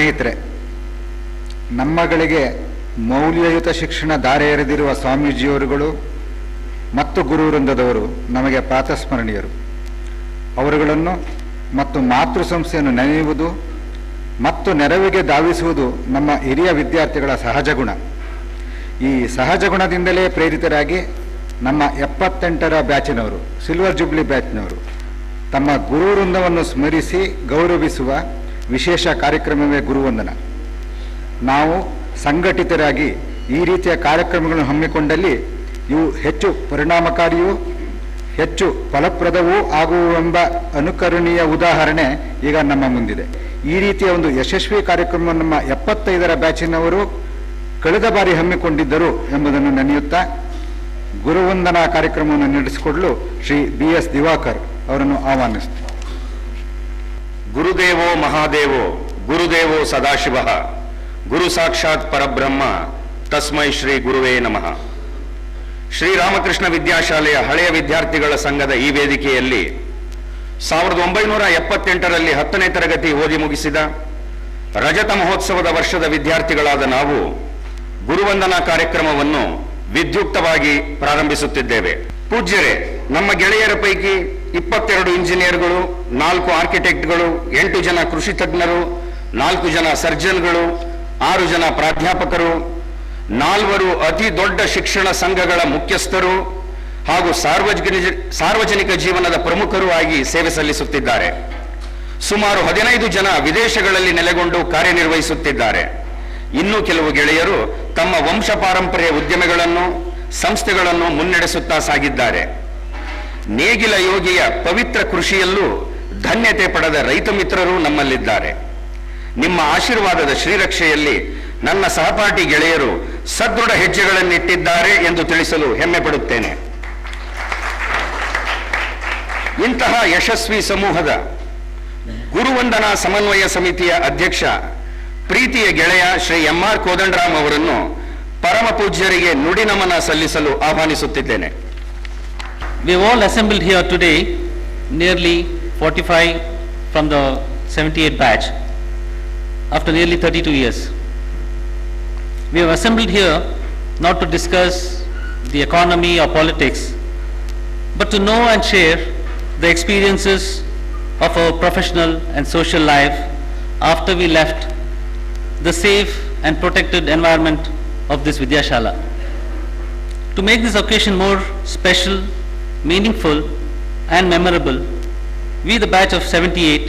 ಸ್ನೇಹಿತರೆ, ನಮ್ಮಗಳಿಗೆ ಮೌಲ್ಯಯುತ ಶಿಕ್ಷಣ ದಾರೆ ಎರೆದಿರುವ ಸ್ವಾಮೀಜಿಯವರುಗಳು ಮತ್ತು ಗುರುವೃಂದದವರು ನಮಗೆ ಪ್ರಾತಸ್ಮರಣೀಯರು. ಅವರುಗಳನ್ನು ಮತ್ತು ಮಾತೃ ಸಂಸ್ಥೆಯನ್ನು ನೆನೆಯುವುದು ಮತ್ತು ನೆರವಿಗೆ ಧಾವಿಸುವುದು ನಮ್ಮ ಹಿರಿಯ ವಿದ್ಯಾರ್ಥಿಗಳ ಸಹಜ ಗುಣ. ಈ ಸಹಜ ಗುಣದಿಂದಲೇ ಪ್ರೇರಿತರಾಗಿ ನಮ್ಮ 78ರ ಬ್ಯಾಚಿನವರು, ಸಿಲ್ವರ್ ಜೂಬ್ಲಿ ಬ್ಯಾಚ್ನವರು ತಮ್ಮ ಗುರುವೃಂದವನ್ನು ಸ್ಮರಿಸಿ ಗೌರವಿಸುವ ವಿಶೇಷ ಕಾರ್ಯಕ್ರಮವೇ ಗುರುವಂದನ. ನಾವು ಸಂಘಟಿತರಾಗಿ ಈ ರೀತಿಯ ಕಾರ್ಯಕ್ರಮಗಳನ್ನು ಹಮ್ಮಿಕೊಂಡಲ್ಲಿ ಇವು ಹೆಚ್ಚು ಪರಿಣಾಮಕಾರಿಯೂ ಹೆಚ್ಚು ಫಲಪ್ರದವೂ ಆಗುವೆಂಬ ಅನುಕರಣೀಯ ಉದಾಹರಣೆ ಈಗ ನಮ್ಮ ಮುಂದಿದೆ. ಈ ರೀತಿಯ ಒಂದು ಯಶಸ್ವಿ ಕಾರ್ಯಕ್ರಮ ನಮ್ಮ 75ರ ಬ್ಯಾಚಿನವರು ಕಳೆದ ಬಾರಿ ಹಮ್ಮಿಕೊಂಡಿದ್ದರು ಎಂಬುದನ್ನು ನೆನೆಯುತ್ತಾ ಗುರುವಂದನಾ ಕಾರ್ಯಕ್ರಮವನ್ನು ನಡೆಸಿಕೊಡಲು ಶ್ರೀ BS ದಿವಾಕರ್ ಅವರನ್ನು ಆಹ್ವಾನಿಸುತ್ತೇನೆ. ಗುರುದೇವೋ ಮಹಾದೇವೋ ಗುರುದೇವೋ ಸದಾಶಿವಃ ಗುರು ಸಾಕ್ಷಾತ್ ಪರಬ್ರಹ್ಮ ತಸ್ಮೈ ಶ್ರೀ ಗುರುವೇ ನಮಃ. ಶ್ರೀರಾಮಕೃಷ್ಣ ವಿದ್ಯಾಶಾಲೆಯ ಹಳೆಯ ವಿದ್ಯಾರ್ಥಿಗಳ ಸಂಘದ ಈ ವೇದಿಕೆಯಲ್ಲಿ 1978ರಲ್ಲಿ 10ನೇ ತರಗತಿ ಓದಿ ಮುಗಿಸಿದ ರಜತ ಮಹೋತ್ಸವದ ವರ್ಷದ ವಿದ್ಯಾರ್ಥಿಗಳಾದ ನಾವು ಗುರುವಂದನಾ ಕಾರ್ಯಕ್ರಮವನ್ನು ವಿದ್ಯುಕ್ತವಾಗಿ ಪ್ರಾರಂಭಿಸುತ್ತಿದ್ದೇವೆ. ಪೂಜ್ಯರೇ, ನಮ್ಮ ಗೆಳೆಯರ ಪೈಕಿ 22 ಇಂಜಿನಿಯರ್ಗಳು, 4 ಆರ್ಕಿಟೆಕ್ಟ್ಗಳು, 8 ಜನ ಕೃಷಿ ತಜ್ಞರು, 4 ಜನ ಸರ್ಜನ್ಗಳು, 6 ಜನ ಪ್ರಾಧ್ಯಾಪಕರು, 4 ಅತಿ ದೊಡ್ಡ ಶಿಕ್ಷಣ ಸಂಘಗಳ ಮುಖ್ಯಸ್ಥರು ಹಾಗೂ ಸಾರ್ವಜನಿಕ ಜೀವನದ ಪ್ರಮುಖರು ಆಗಿ ಸೇವೆ ಸಲ್ಲಿಸುತ್ತಿದ್ದಾರೆ. ಸುಮಾರು 15 ಜನ ವಿದೇಶಗಳಲ್ಲಿ ನೆಲೆಗೊಂಡು ಕಾರ್ಯನಿರ್ವಹಿಸುತ್ತಿದ್ದಾರೆ. ಇನ್ನೂ ಕೆಲವು ಗೆಳೆಯರು ತಮ್ಮ ವಂಶ ಪಾರಂಪರ್ಯ ಉದ್ಯಮಗಳನ್ನು, ಸಂಸ್ಥೆಗಳನ್ನು ಮುನ್ನಡೆಸುತ್ತಾ ಸಾಗಿದ್ದಾರೆ. ನೇಗಿಲ ಯೋಗಿಯ ಪವಿತ್ರ ಕೃಷಿಯಲ್ಲೂ ಧನ್ಯತೆ ಪಡೆದ ರೈತ ಮಿತ್ರರು ನಮ್ಮಲ್ಲಿದ್ದಾರೆ. ನಿಮ್ಮ ಆಶೀರ್ವಾದದ ಶ್ರೀರಕ್ಷೆಯಲ್ಲಿ ನನ್ನ ಸಹಪಾಠಿ ಗೆಳೆಯರು ಸದೃಢ ಹೆಜ್ಜೆಗಳನ್ನಿಟ್ಟಿದ್ದಾರೆ ಎಂದು ತಿಳಿಸಲು ಹೆಮ್ಮೆ ಪಡುತ್ತೇನೆ. ಇಂತಹ ಯಶಸ್ವಿ ಸಮೂಹದ ಗುರುವಂದನಾ ಸಮನ್ವಯ ಸಮಿತಿಯ ಅಧ್ಯಕ್ಷ ಪ್ರೀತಿಯ ಗೆಳೆಯ ಶ್ರೀ MR ಕೋದಂಡರಾಮ್ ಅವರನ್ನು ಪರಮ ಪೂಜ್ಯರಿಗೆ ನುಡಿ ನಮನ ಸಲ್ಲಿಸಲು ಆಹ್ವಾನಿಸುತ್ತಿದ್ದೇನೆ. We have all assembled here today, nearly 45 from the 78 batch, after nearly 32 years. We have assembled here not to discuss the economy or politics, but to know and share the experiences of our professional and social life after we left the safe and protected environment of this Vidyashala. To make this occasion more special, meaningful and memorable, we, the batch of 78,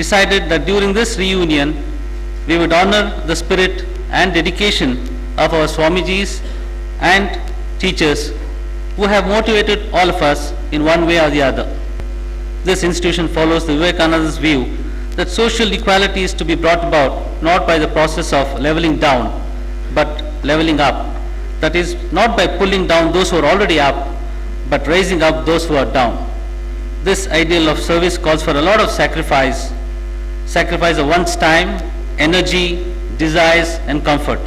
decided that during this reunion, we would honor the spirit and dedication of our Swamijis and teachers who have motivated all of us in one way or the other. This institution follows the Vivekananda's view that social equality is to be brought about not by the process of leveling down, but leveling up. That is, not by pulling down those who are already up, but raising up those who are down. This ideal of service calls for a lot of sacrifice of one's time, energy, desires and comfort.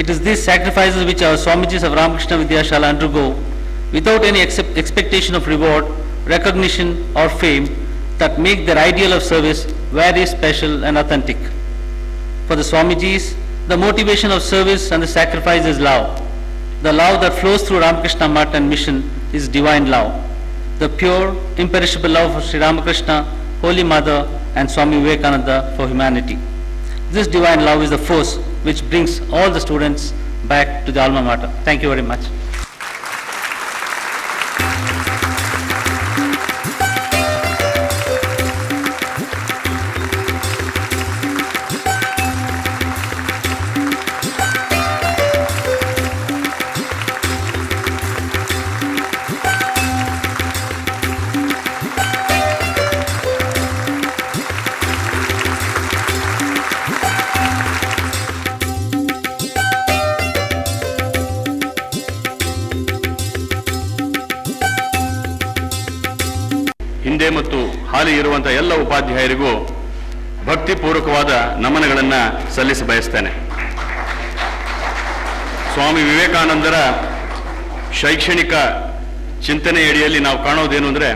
It is these sacrifices which our Swamijis of Ramakrishna Vidyashala undergo without any expectation of reward, recognition or fame that make their ideal of service very special and authentic. For the Swamijis, the motivation of service and the sacrifice is love. The love that flows through Ramakrishna Math and Mission is divine love. The pure, imperishable love of Sri Ramakrishna, Holy Mother and Swami Vivekananda for humanity. This divine love is the force which brings all the students back to the alma mater. Thank you very much. ಹಿಂದೆ ಮತ್ತು ಹಾಲಿ ಇರುವಂತಹ ಎಲ್ಲ ಉಪಾಧ್ಯಾಯರಿಗೂ ಭಕ್ತಿಪೂರ್ವಕವಾದ ನಮನಗಳನ್ನು ಸಲ್ಲಿಸ ಬಯಸ್ತೇನೆ. ಸ್ವಾಮಿ ವಿವೇಕಾನಂದರ ಶೈಕ್ಷಣಿಕ ಚಿಂತನೆಯಡಿಯಲ್ಲಿ ನಾವು ಕಾಣೋದೇನು ಅಂದರೆ,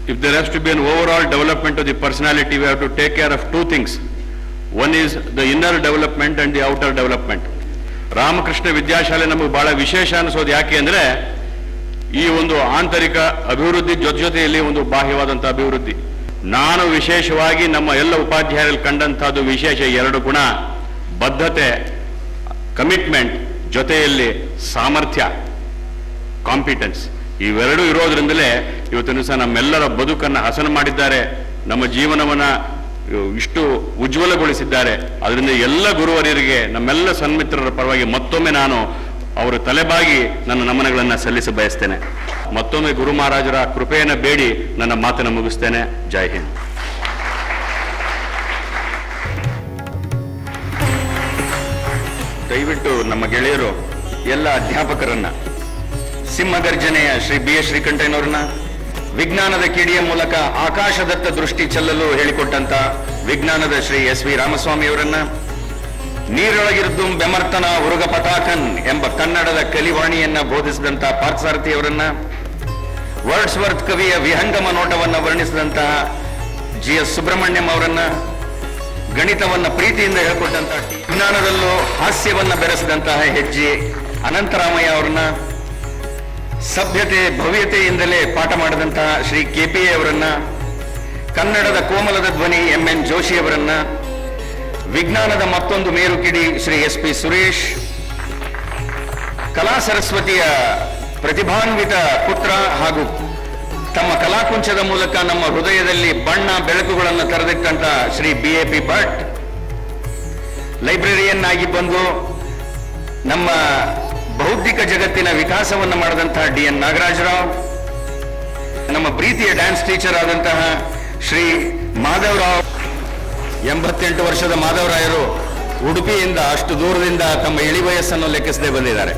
if there has to be an overall development of the personality, we have to take care of two things. One is the inner development and the outer development. Ramakrishna Vidyashala ನಮಗೆ ಬಹಳ ವಿಶೇಷ ಅನಿಸೋದು ಯಾಕೆ ಅಂದ್ರೆ ಈ ಒಂದು ಆಂತರಿಕ ಅಭಿವೃದ್ಧಿ ಜೊತೆಯಲ್ಲಿ ಒಂದು ಬಾಹ್ಯವಾದಂಥ ಅಭಿವೃದ್ಧಿ. ನಾನು ವಿಶೇಷವಾಗಿ ನಮ್ಮ ಎಲ್ಲ ಉಪಾಧ್ಯಾಯರಲ್ಲಿ ಕಂಡಂತಹದ್ದು ವಿಶೇಷ 2 ಗುಣ: ಬದ್ಧತೆ, ಕಮಿಟ್ಮೆಂಟ್, ಜೊತೆಯಲ್ಲಿ ಸಾಮರ್ಥ್ಯ, ಕಾಂಪಿಟೆನ್ಸ್. ಇವೆರಡೂ ಇರೋದ್ರಿಂದಲೇ ಇವತ್ತಿನ ದಿವಸ ನಮ್ಮೆಲ್ಲರ ಬದುಕನ್ನು ಹಸನು ಮಾಡಿದ್ದಾರೆ, ನಮ್ಮ ಜೀವನವನ್ನ ಇಷ್ಟು ಉಜ್ವಲಗೊಳಿಸಿದ್ದಾರೆ. ಅದರಿಂದ ಎಲ್ಲ ಗುರುವರಿಯರಿಗೆ, ನಮ್ಮೆಲ್ಲ ಸನ್ಮಿತ್ರರ ಪರವಾಗಿ ಮತ್ತೊಮ್ಮೆ ನಾನು ಅವರು ತಲೆಬಾಗಿ ನನ್ನ ನಮನಗಳನ್ನು ಸಲ್ಲಿಸ ಬಯಸ್ತೇನೆ. ಮತ್ತೊಮ್ಮೆ ಗುರು ಮಹಾರಾಜರ ಕೃಪೆಯನ್ನು ಬೇಡಿ ನನ್ನ ಮಾತನ್ನು ಮುಗಿಸ್ತೇನೆ. ಜೈ ಹಿಂದ್. ದಯವಿಟ್ಟು ನಮ್ಮ ಗೆಳೆಯರು ಎಲ್ಲ ಅಧ್ಯಾಪಕರನ್ನ, ಸಿಂಹಗರ್ಜನೆಯ ಶ್ರೀ ಬಿ ಎಸ್ ಶ್ರೀಕಂಠಯ್ಯನವ್ರನ್ನ, ವಿಜ್ಞಾನದ ಕಿಡಿಯ ಮೂಲಕ ಆಕಾಶದತ್ತ ದೃಷ್ಟಿ ಚೆಲ್ಲಲು ಹೇಳಿಕೊಟ್ಟಂತ ವಿಜ್ಞಾನದ ಶ್ರೀ ಎಸ್ ವಿ ರಾಮಸ್ವಾಮಿಯವರನ್ನ, ನೀರೊಳಗಿರ್ದು ಬೆಮರ್ತನ ಉರುಗ ಪತಾಕನ್ ಎಂಬ ಕನ್ನಡದ ಕಲಿವಾಣಿಯನ್ನ ಬೋಧಿಸಿದಂತಹ ಪಾರ್ಥಸಾರಥಿಯವರನ್ನ, ವರ್ಡ್ಸ್ ವರ್ತ್ ಕವಿಯ ವಿಹಂಗಮ ನೋಟವನ್ನ ವರ್ಣಿಸಿದಂತಹ ಜಿ ಎಸ್ ಸುಬ್ರಹ್ಮಣ್ಯಂ ಅವರನ್ನ, ಗಣಿತವನ್ನ ಪ್ರೀತಿಯಿಂದ ಹೇಳ್ಕೊಟ್ಟಂತಹ ವಿಜ್ಞಾನದಲ್ಲೂ ಹಾಸ್ಯವನ್ನ ಬೆರೆಸಿದಂತಹ ಹೆಜ್ಜೆ ಅನಂತರಾಮಯ್ಯ ಅವರನ್ನ, ಸಭ್ಯತೆ ಭವ್ಯತೆಯಿಂದಲೇ ಪಾಠ ಮಾಡಿದಂತಹ ಶ್ರೀ ಕೆಪಿ ಅವರನ್ನ, ಕನ್ನಡದ ಕೋಮಲದ ಧ್ವನಿ ಎಂ ಎನ್ ಜೋಶಿ ಅವರನ್ನ, ವಿಜ್ಞಾನದ ಮತ್ತೊಂದು ಮೇರುಕಿಡಿ ಶ್ರೀ ಎಸ್ ಪಿ ಸುರೇಶ್, ಕಲಾ ಸರಸ್ವತಿಯ ಪ್ರತಿಭಾನ್ವಿತ ಪುತ್ರ ಹಾಗೂ ತಮ್ಮ ಕಲಾಕುಂಚದ ಮೂಲಕ ನಮ್ಮ ಹೃದಯದಲ್ಲಿ ಬಣ್ಣ ಬೆಳಕುಗಳನ್ನು ತರದಿಟ್ಟಂತ Shri B A P Bhat, ಲೈಬ್ರರಿಯನ್ನಾಗಿ ಬಂದು ನಮ್ಮ ಬೌದ್ಧಿಕ ಜಗತ್ತಿನ ವಿಕಾಸವನ್ನು ಮಾಡಿದಂತಹ ಡಿ ಎನ್ ನಾಗರಾಜರಾವ್, ನಮ್ಮ ಪ್ರೀತಿಯ ಡ್ಯಾನ್ಸ್ ಟೀಚರ್ ಆದಂತಹ ಶ್ರೀ ಮಾಧವರಾವ್. 88 ವರ್ಷದ ಮಾಧವರಾಯರು ಉಡುಪಿಯಿಂದ ಅಷ್ಟು ದೂರದಿಂದ ತಮ್ಮ ಇಳಿ ವಯಸ್ಸನ್ನು ಲೆಕ್ಕಿಸದೆ ಬಂದಿದ್ದಾರೆ.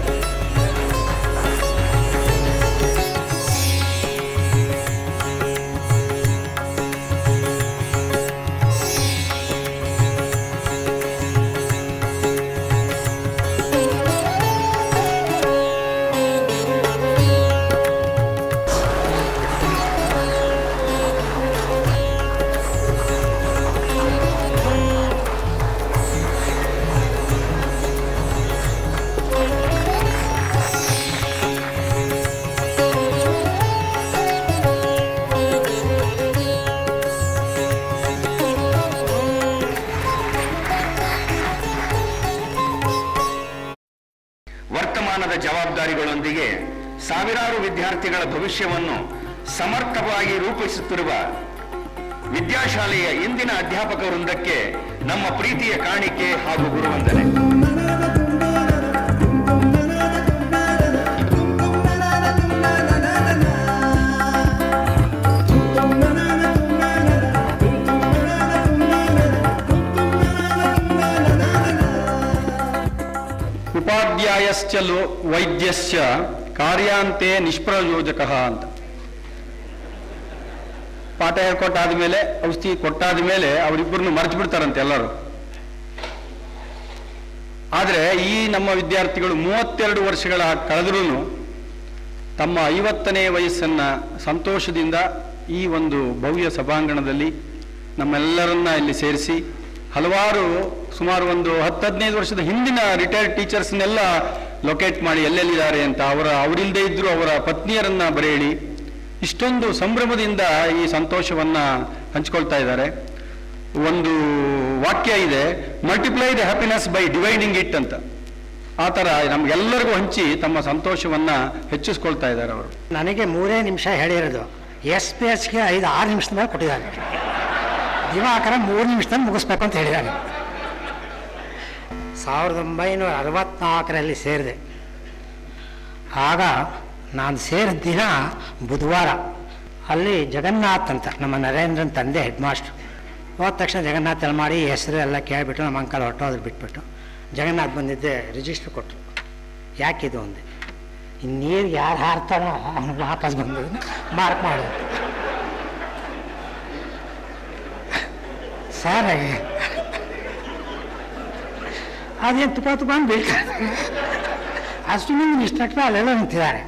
ವರ್ತಮಾನದ ಜವಾಬ್ದಾರಿಗಳೊಂದಿಗೆ ಸಾವಿರಾರು ವಿದ್ಯಾರ್ಥಿಗಳ ಭವಿಷ್ಯವನ್ನು ಸಮರ್ಥವಾಗಿ ರೂಪಿಸುತ್ತಿರುವ ವಿದ್ಯಾಶಾಲೆಯ ಇಂದಿನ ಅಧ್ಯಾಪಕ ವೃಂದಕ್ಕೆ ನಮ್ಮ ಪ್ರೀತಿಯ ಕಾಣಿಕೆ ಹಾಗೂ ಗುರುವಂದನೆ. ಉಪಾಧ್ಯಾಯಶ್ಚ ವೈದ್ಯಸ್ಯ ಕಾರ್ಯಾಂತೆ ನಿಷ್ಪ್ರಯೋಜಕಃ ಅಂತ. ಪಾಠ ಹೇಳ್ಕೊಟ್ಟಾದ ಮೇಲೆ, ಔಷಧಿ ಕೊಟ್ಟಾದ ಮೇಲೆ ಅವರಿಬ್ಬರನ್ನು ಮರೆತು ಬಿಡ್ತಾರಂತೆ ಎಲ್ಲರೂ. ಆದರೆ ಈ ನಮ್ಮ ವಿದ್ಯಾರ್ಥಿಗಳು 32 ವರ್ಷಗಳ ಕಳೆದ್ರೂ ತಮ್ಮ 50ನೇ ವಯಸ್ಸನ್ನು ಸಂತೋಷದಿಂದ ಈ ಒಂದು ಭವ್ಯ ಸಭಾಂಗಣದಲ್ಲಿ ನಮ್ಮೆಲ್ಲರನ್ನ ಇಲ್ಲಿ ಸೇರಿಸಿ, ಹಲವಾರು ಸುಮಾರು ಒಂದು 10-15 ವರ್ಷದ ಹಿಂದಿನ ರಿಟೈರ್ಡ್ ಟೀಚರ್ಸ್ನೆಲ್ಲ ಲೊಕೇಟ್ ಮಾಡಿ ಎಲ್ಲೆಲ್ಲಿದ್ದಾರೆ ಅಂತ ಅವರಿಲ್ಲದೆ ಇದ್ದರೂ ಅವರ ಪತ್ನಿಯರನ್ನ ಬರೆಯಲಿ, ಇಷ್ಟೊಂದು ಸಂಭ್ರಮದಿಂದ ಈ ಸಂತೋಷವನ್ನ ಹಂಚ್ಕೊಳ್ತಾ ಇದ್ದಾರೆ. ಒಂದು ವಾಕ್ಯ ಇದೆ, multiply the happiness by dividing it ಅಂತ. ಆ ಥರ ನಮ್ಗೆಲ್ಲರಿಗೂ ಹಂಚಿ ತಮ್ಮ ಸಂತೋಷವನ್ನ ಹೆಚ್ಚಿಸ್ಕೊಳ್ತಾ ಇದ್ದಾರೆ ಅವರು. ನನಗೆ 3 ನಿಮಿಷ ಹೇಳಿರೋದು, SPS ಗೆ 5-6 ನಿಮಿಷದ ಮೇಲೆ ಕೊಟ್ಟಿದ್ದಾರೆ. ದಿವಾಕರ 3 ನಿಮಿಷದಲ್ಲಿ ಮುಗಿಸ್ಬೇಕು ಅಂತ ಹೇಳಿದ್ದಾನೆ. 1964ರಲ್ಲಿ ಸೇರಿದೆ. ಆಗ ನಾನು ಸೇರಿದ ದಿನ ಬುಧವಾರ. ಅಲ್ಲಿ ಜಗನ್ನಾಥ್ ಅಂತ ನಮ್ಮ ನರೇಂದ್ರನ್ ತಂದೆ ಹೆಡ್ ಮಾಸ್ಟ್ರು. ಹೋದ ತಕ್ಷಣ ಜಗನ್ನಾಥ್ ಎಲ್ಲ ಮಾಡಿ ಹೆಸರು ಎಲ್ಲ ಕೇಳಿಬಿಟ್ಟು ನಮ್ಮ ಅಂಕಲ್ ಹೊಟ್ಟೋದ್ರು ಬಿಟ್ಬಿಟ್ಟು ಜಗನ್ನಾಥ್ ಬಂದಿದ್ದೆ ರಿಜಿಸ್ಟ್ರ್ ಕೊಟ್ಟರು. ಯಾಕಿದು ಅಂದೆ. ಇನ್ನೀರು ಯಾರು ಹಾರ್ತಾರೋ ಅವನು ವಾಪಸ್ ಬಂದು ಮಾರ್ಕ್ ಮಾಡೋದು. ಸರ್ ಅದೇನು ತುಪ್ಪ ಅಂತ ಬೀಳ್ತಾರೆ. ಅಷ್ಟು ಮಂದಿ ಇನ್ಸ್ಟ್ರಕ್ಟರ್ ಅಲ್ಲೆಲ್ಲ ನಿಂತಿದ್ದಾರೆ.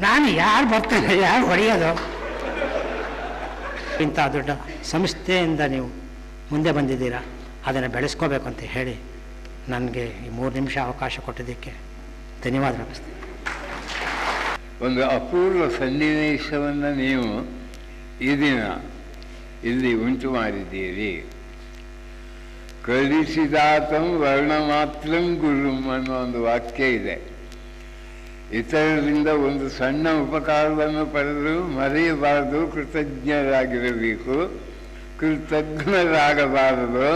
ನಾನು ಯಾರು ಬರ್ತಾರೆ, ಯಾರು ಹೊಡೆಯೋದು? ಇಂಥ ದೊಡ್ಡ ಸಂಸ್ಥೆಯಿಂದ ನೀವು ಮುಂದೆ ಬಂದಿದ್ದೀರಾ, ಅದನ್ನು ಬೆಳೆಸ್ಕೋಬೇಕು ಅಂತ ಹೇಳಿ ನನಗೆ ಈ 3 ನಿಮಿಷ ಅವಕಾಶ ಕೊಟ್ಟಿದ್ದಕ್ಕೆ ಧನ್ಯವಾದ ಅರ್ಪಿಸ್ತೀನಿ. ಒಂದು ಅಪೂರ್ವ ಸನ್ನಿವೇಶವನ್ನು ನೀವು ಈ ದಿನ ಇಲ್ಲಿ ಉಂಟು ಮಾಡಿದ್ದೀರಿ. ಕಲಿಸಿದಾತಂ ವರ್ಣಮಾತ್ರಂ ಗುರುಂ ಅನ್ನೋ ಒಂದು ವಾಕ್ಯ ಇದೆ. ಇತರರಿಂದ ಒಂದು ಸಣ್ಣ ಉಪಕಾರವನ್ನು ಪಡೆದು ಮರೆಯಬಾರದು, ಕೃತಜ್ಞರಾಗಿರಬೇಕು. ಕೃತಜ್ಞರಾಗಬಾರದು.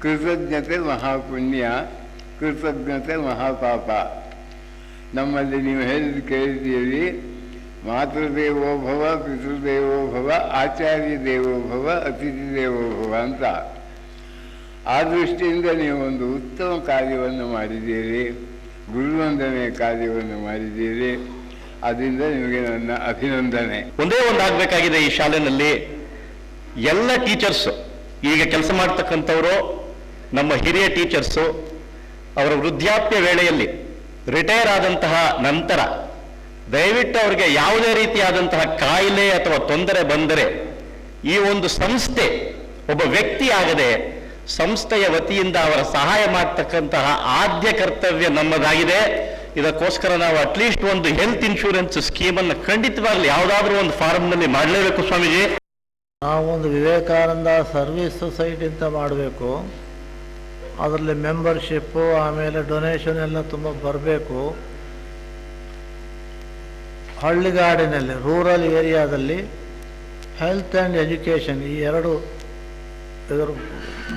ಕೃತಜ್ಞತೆ ಮಹಾಪುಣ್ಯ, ಕೃತಜ್ಞತೆ ಮಹಾಪಾಪ. ನಮ್ಮಲ್ಲಿ ನೀವು ಹೇಳಿದ್ದು ಕೇಳಿದ್ದೀರಿ, ಮಾತೃದೇವೋ ಭವ, ಪಿತೃದೇವೋ ಭವ, ಆಚಾರ್ಯ ದೇವೋ ಭವ, ಅತಿಥಿ ದೇವೋ ಭವ ಅಂತ. ಆ ದೃಷ್ಟಿಯಿಂದ ನೀವು ಒಂದು ಉತ್ತಮ ಕಾರ್ಯವನ್ನು ಮಾಡಿದ್ದೀರಿ, ಗುರುವಂದನೆ ಕಾರ್ಯವನ್ನು ಮಾಡಿದ್ದೀರಿ. ಅದರಿಂದ ನಿಮಗೆ ನನ್ನ ಅಭಿನಂದನೆ. ಒಂದೇ ಒಂದಾಗಬೇಕಾಗಿದೆ ಈ ಶಾಲೆಯಲ್ಲಿ, ಎಲ್ಲ ಟೀಚರ್ಸು, ಈಗ ಕೆಲಸ ಮಾಡ್ತಕ್ಕಂಥವರು ನಮ್ಮ ಹಿರಿಯ ಟೀಚರ್ಸು, ಅವರ ವೃದ್ಧಾಪ್ಯ ವೇಳೆಯಲ್ಲಿ ರಿಟೈರ್ ಆದಂತಹ ನಂತರ ದಯವಿಟ್ಟು ಅವರಿಗೆ ಯಾವುದೇ ರೀತಿಯಾದಂತಹ ಕಾಯಿಲೆ ಅಥವಾ ತೊಂದರೆ ಬಂದರೆ ಈ ಒಂದು ಸಂಸ್ಥೆ ಒಬ್ಬ ವ್ಯಕ್ತಿ ಆಗದೆ ಸಂಸ್ಥೆಯ ವತಿಯಿಂದ ಅವರ ಸಹಾಯ ಮಾಡ್ತಕ್ಕಂತಹ ಆದ್ಯ ಕರ್ತವ್ಯ ನಮ್ಮದಾಗಿದೆ. ಇದಕ್ಕೋಸ್ಕರ ನಾವು ಅಟ್ಲೀಸ್ಟ್ ಒಂದು ಹೆಲ್ತ್ ಇನ್ಶೂರೆನ್ಸ್ ಸ್ಕೀಮನ್ನು ಖಂಡಿತವಾಗ್ಲಿ ಯಾವುದಾದ್ರೂ ಒಂದು ಫಾರ್ಮ್ನಲ್ಲಿ ಮಾಡಲೇಬೇಕು ಸ್ವಾಮೀಜಿ. ನಾವೊಂದು ವಿವೇಕಾನಂದ ಸರ್ವಿಸ್ ಸೊಸೈಟಿ ಅಂತ ಮಾಡಬೇಕು. ಅದರಲ್ಲಿ ಮೆಂಬರ್ಶಿಪ್ಪು, ಆಮೇಲೆ ಡೊನೇಷನ್ ಎಲ್ಲ ತುಂಬ ಬರಬೇಕು. ಹಳ್ಳಿಗಾಡಿನಲ್ಲಿ, ರೂರಲ್ ಏರಿಯಾದಲ್ಲಿ ಹೆಲ್ತ್ ಆ್ಯಂಡ್ ಎಜುಕೇಷನ್ ಈ ಎರಡು ಇದರ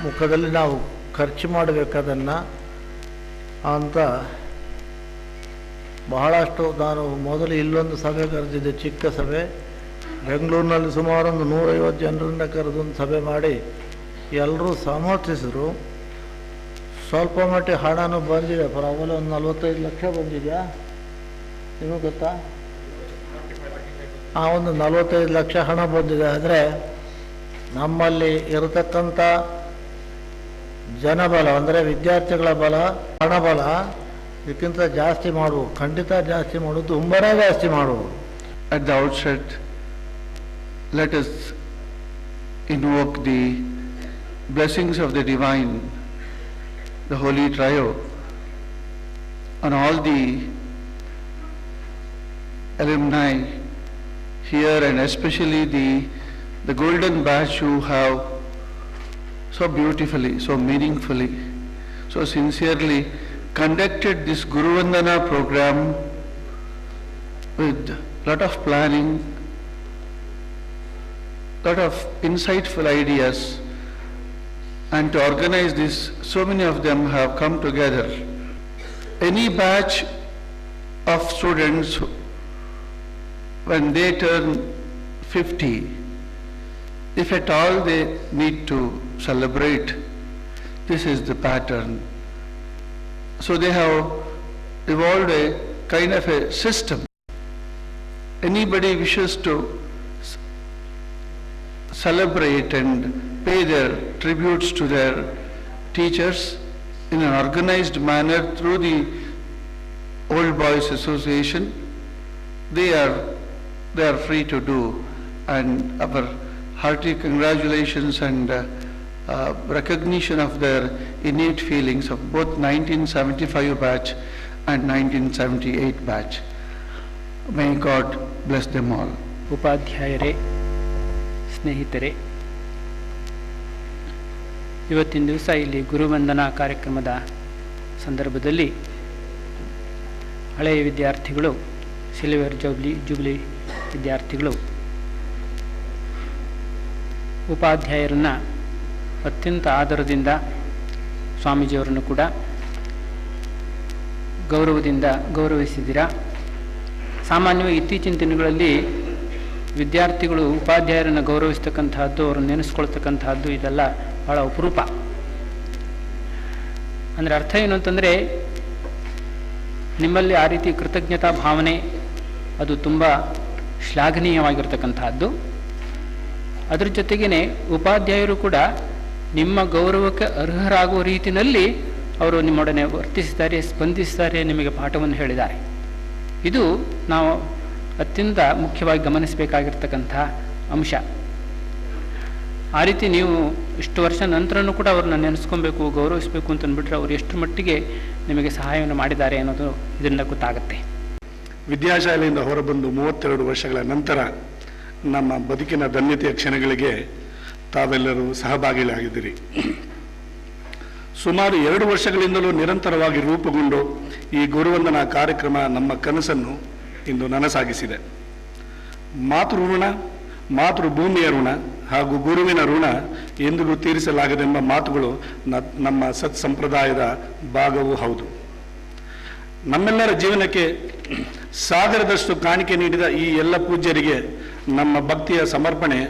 ಮುಖದಲ್ಲಿ ನಾವು ಖರ್ಚು ಮಾಡಬೇಕದನ್ನು ಅಂತ ಬಹಳಷ್ಟು. ನಾನು ಮೊದಲು ಇಲ್ಲೊಂದು ಸಭೆ ಕರೆದಿದ್ದೆ, ಚಿಕ್ಕ ಸಭೆ. ಬೆಂಗಳೂರಿನಲ್ಲಿ ಸುಮಾರು ಒಂದು 150 ಜನರನ್ನ ಕರೆದೊಂದು ಸಭೆ ಮಾಡಿ ಎಲ್ಲರೂ ಸಮರ್ಥಿಸಿದ್ರು. ಸ್ವಲ್ಪ ಮಟ್ಟಿಗೆ ಹಣನೂ ಬಂದಿದೆ, ಪರವಾಗಿಲ್ಲ. ಒಂದು 45 ಲಕ್ಷ ಬಂದಿದೆಯಾ ನಿಮಗೆ ಗೊತ್ತಾ? ಒಂದು 45 ಲಕ್ಷ ಹಣ ಬಂದಿದೆ. ಆದರೆ ನಮ್ಮಲ್ಲಿ ಇರತಕ್ಕಂಥ ಜನಬಲ ಅಂದರೆ ವಿದ್ಯಾರ್ಥಿಗಳ ಬಲ, ಹಣಬಲ ಇದಕ್ಕಿಂತ ಜಾಸ್ತಿ ಮಾಡುವುದು, ಖಂಡಿತ ಜಾಸ್ತಿ ಮಾಡುವುದು, ತುಂಬನೇ ಜಾಸ್ತಿ ಮಾಡುವುದು. At the outset, let us invoke the blessings of the Divine, the Holy Trio, on all the alumni here, and especially the golden batch who have so beautifully, so meaningfully, so sincerely conducted this Guru Vandana program with lot of planning, lot of insightful ideas, and to organize this, so many of them have come together. Any batch of students, when they turn 50, if at all they need to celebrate, this is the pattern. So they have evolved a kind of a system. Anybody wishes to celebrate and pay their tributes to their teachers in an organized manner through the Old Boys Association, they are free to do, and our hearty congratulations and recognition of their innate feelings of both 1975 batch and 1978 batch. May God bless them all. ಉಪಾಧ್ಯಾಯರೇ, ಸ್ನೇಹಿತರೆ, ಇವತ್ತಿನ ದಿವಸ ಇಲ್ಲಿ ಗುರುವಂದನಾ ಕಾರ್ಯಕ್ರಮದ ಸಂದರ್ಭದಲ್ಲಿ ಹಳೆಯ ವಿದ್ಯಾರ್ಥಿಗಳು, silver jubilee ವಿದ್ಯಾರ್ಥಿಗಳು ಉಪಾಧ್ಯಾಯರನ್ನು ಅತ್ಯಂತ ಆದರದಿಂದ, ಸ್ವಾಮೀಜಿಯವರನ್ನು ಕೂಡ ಗೌರವದಿಂದ ಗೌರವಿಸಿದ್ದೀರಾ. ಸಾಮಾನ್ಯವಾಗಿ ಇತ್ತೀಚಿನ ದಿನಗಳಲ್ಲಿ ವಿದ್ಯಾರ್ಥಿಗಳು ಉಪಾಧ್ಯಾಯರನ್ನು ಗೌರವಿಸ್ತಕ್ಕಂತಹದ್ದು, ಅವರನ್ನು ನೆನೆಸ್ಕೊಳ್ತಕ್ಕಂತಹದ್ದು ಇದೆಲ್ಲ ಭಾಳ ಅಪರೂಪ. ಅಂದರೆ ಅರ್ಥ ಏನು ಅಂತಂದರೆ, ನಿಮ್ಮಲ್ಲಿ ಆ ರೀತಿ ಕೃತಜ್ಞತಾ ಭಾವನೆ ಅದು ತುಂಬ ಶ್ಲಾಘನೀಯವಾಗಿರ್ತಕ್ಕಂತಹದ್ದು. ಅದ್ರ ಜೊತೆಗೇ ಉಪಾಧ್ಯಾಯರು ಕೂಡ ನಿಮ್ಮ ಗೌರವಕ್ಕೆ ಅರ್ಹರಾಗುವ ರೀತಿಯಲ್ಲಿ ಅವರು ನಿಮ್ಮೊಡನೆ ವರ್ತಿಸಿದ್ದಾರೆ, ಸ್ಪಂದಿಸಿದ್ದಾರೆ, ನಿಮಗೆ ಪಾಠವನ್ನು ಹೇಳಿದ್ದಾರೆ. ಇದು ನಾವು ಅತ್ಯಂತ ಮುಖ್ಯವಾಗಿ ಗಮನಿಸಬೇಕಾಗಿರ್ತಕ್ಕಂಥ ಅಂಶ. ಆ ರೀತಿ ನೀವು ಇಷ್ಟು ವರ್ಷ ನಂತರನೂ ಕೂಡ ಅವ್ರನ್ನ ನೆನೆಸ್ಕೊಬೇಕು, ಗೌರವಿಸಬೇಕು ಅಂತ ಅಂದ್ಬಿಟ್ರೆ ಅವ್ರು ಎಷ್ಟು ಮಟ್ಟಿಗೆ ನಿಮಗೆ ಸಹಾಯವನ್ನು ಮಾಡಿದ್ದಾರೆ ಅನ್ನೋದು ಇದರಿಂದ ಗೊತ್ತಾಗುತ್ತೆ. ವಿದ್ಯಾಶಾಲೆಯಿಂದ ಹೊರಬಂದು 32 ವರ್ಷಗಳ ನಂತರ ನಮ್ಮ ಬದುಕಿನ ಧನ್ಯತೆಯ ಕ್ಷಣಗಳಿಗೆ ತಾವೆಲ್ಲರೂ ಸಹಭಾಗಿಗಳಾಗಿದ್ದೀರಿ. ಸುಮಾರು 2 ವರ್ಷಗಳಿಂದಲೂ ನಿರಂತರವಾಗಿ ರೂಪುಗೊಂಡು ಈ ಗುರುವಂದನಾ ಕಾರ್ಯಕ್ರಮ ನಮ್ಮ ಕನಸನ್ನು ಇಂದು ನನಸಾಗಿಸಿದೆ. ಮಾತೃಋಣ, ಮಾತೃಭೂಮಿಯ ಋಣ ಹಾಗೂ ಗುರುವಿನ ಋಣ ಎಂದಿಗೂ ತೀರಿಸಲಾಗದೆಂಬ ಮಾತುಗಳು ನಮ್ಮ ಸತ್ ಸಂಪ್ರದಾಯದ ಭಾಗವೂ ಹೌದು. ನಮ್ಮೆಲ್ಲರ ಜೀವನಕ್ಕೆ ಸಾಗರದಷ್ಟು ಕಾಣಿಕೆ ನೀಡಿದ ಈ ಎಲ್ಲ ಪೂಜ್ಯರಿಗೆ ನಮ್ಮ ಭಕ್ತಿಯ ಸಮರ್ಪಣೆ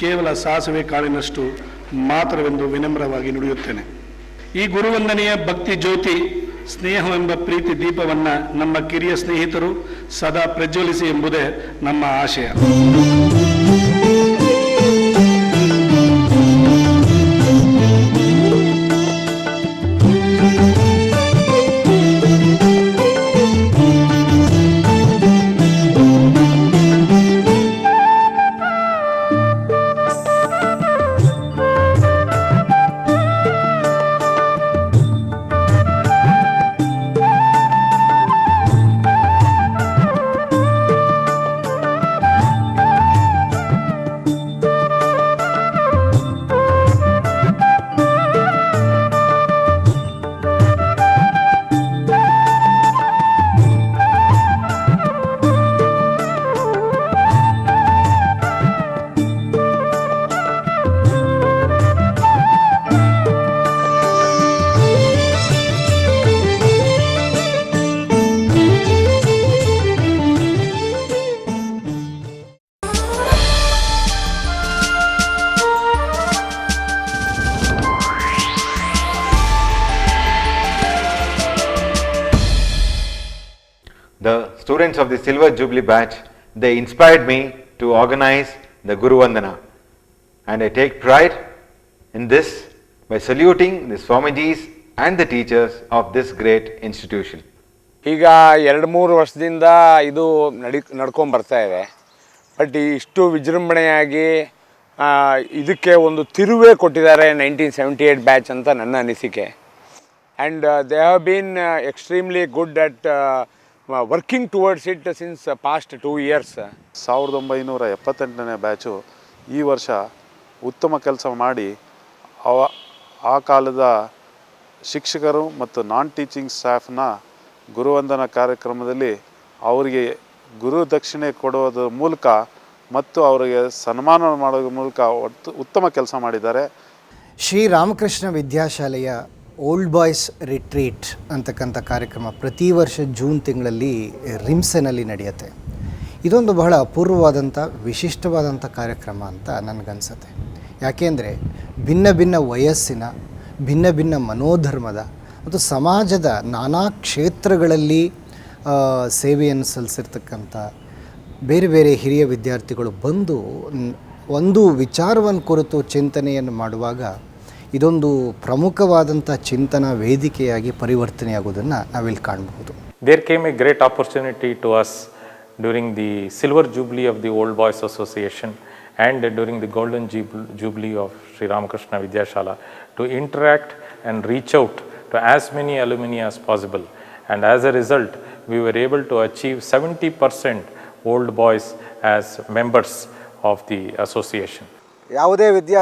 ಕೇವಲ ಸಾಸಿವೆ ಕಾಳಿನಷ್ಟು ಮಾತ್ರವೆಂದು ವಿನಮ್ರವಾಗಿ ನುಡಿಯುತ್ತೇನೆ. ಈ ಗುರುವಂದನೆಯ ಭಕ್ತಿ ಜ್ಯೋತಿ ಸ್ನೇಹವೆಂಬ ಪ್ರೀತಿ ದೀಪವನ್ನು ನಮ್ಮ ಕಿರಿಯ ಸ್ನೇಹಿತರು ಸದಾ ಪ್ರಜ್ವಲಿಸಿ ಎಂಬುದೇ ನಮ್ಮ ಆಶಯ. The students of the Silver Jubilee batch, they inspired me to organize the Guru Vandana, and I take pride in this by saluting the Swamijis and the teachers of this great institution. ಈಗ 2-3 ವರ್ಷದಿಂದ ಇದು ನಡ್ಕೊಂಡು ಬರ್ತಾ ಇದೆ. But ಇಷ್ಟು ವಿಜೃಂಭಣೆಯಾಗಿ ಇದಕ್ಕೆ ಒಂದು ತಿರುವೇ ಕೊಟ್ಟಿದ್ದಾರೆ 1978 ಬ್ಯಾಚ್ ಅಂತ ನನ್ನ ಅನಿಸಿಕೆ. And they have been extremely good at working towards it since past 2 years. 1978ನೇ ಬ್ಯಾಚು ಈ ವರ್ಷ ಉತ್ತಮ ಕೆಲಸ ಮಾಡಿ ಆ ಕಾಲದ ಶಿಕ್ಷಕರು ಮತ್ತು ನಾನ್ ಟೀಚಿಂಗ್ ಸ್ಟಾಫ್ನ ಗುರುವಂದನಾ ಕಾರ್ಯಕ್ರಮದಲ್ಲಿ ಅವರಿಗೆ ಗುರು ದಕ್ಷಿಣೆ ಕೊಡೋದ್ರ ಮೂಲಕ ಮತ್ತು ಅವರಿಗೆ ಸನ್ಮಾನ ಮಾಡೋದ್ರ ಮೂಲಕ ಉತ್ತಮ ಕೆಲಸ ಮಾಡಿದ್ದಾರೆ. ಶ್ರೀ ರಾಮಕೃಷ್ಣ ವಿದ್ಯಾಶಾಲೆಯ ಓಲ್ಡ್ ಬಾಯ್ಸ್ ರಿಟ್ರೀಟ್ ಅಂತಕ್ಕಂಥ ಕಾರ್ಯಕ್ರಮ ಪ್ರತಿ ವರ್ಷ ಜೂನ್ ತಿಂಗಳಲ್ಲಿ ರಿಮ್ಸೆನಲ್ಲಿ ನಡೆಯುತ್ತೆ. ಇದೊಂದು ಬಹಳ ಅಪೂರ್ವವಾದಂಥ ವಿಶಿಷ್ಟವಾದಂಥ ಕಾರ್ಯಕ್ರಮ ಅಂತ ನನಗನ್ಸುತ್ತೆ. ಯಾಕೆಂದರೆ ಭಿನ್ನ ಭಿನ್ನ ವಯಸ್ಸಿನ, ಭಿನ್ನ ಭಿನ್ನ ಮನೋಧರ್ಮದ ಮತ್ತು ಸಮಾಜದ ನಾನಾ ಕ್ಷೇತ್ರಗಳಲ್ಲಿ ಸೇವೆಯನ್ನು ಸಲ್ಲಿಸಿರ್ತಕ್ಕಂಥ ಬೇರೆ ಬೇರೆ ಹಿರಿಯ ವಿದ್ಯಾರ್ಥಿಗಳು ಬಂದು ಒಂದು ವಿಚಾರವನ್ನು ಕುರಿತು ಚಿಂತನೆಯನ್ನು ಮಾಡುವಾಗ ಇದೊಂದು ಪ್ರಮುಖವಾದಂಥ ಚಿಂತನಾ ವೇದಿಕೆಯಾಗಿ ಪರಿವರ್ತನೆಯಾಗುವುದನ್ನು ನಾವಿಲ್ಲಿ ಕಾಣಬಹುದು. There came a great opportunity to us during the Silver Jubilee of the Old Boys Association and during the Golden Jubilee of Sri Ramakrishna Vidyashala to interact and reach out to as many alumni as possible. And as a result, we were able to achieve 70% old boys as members of the association.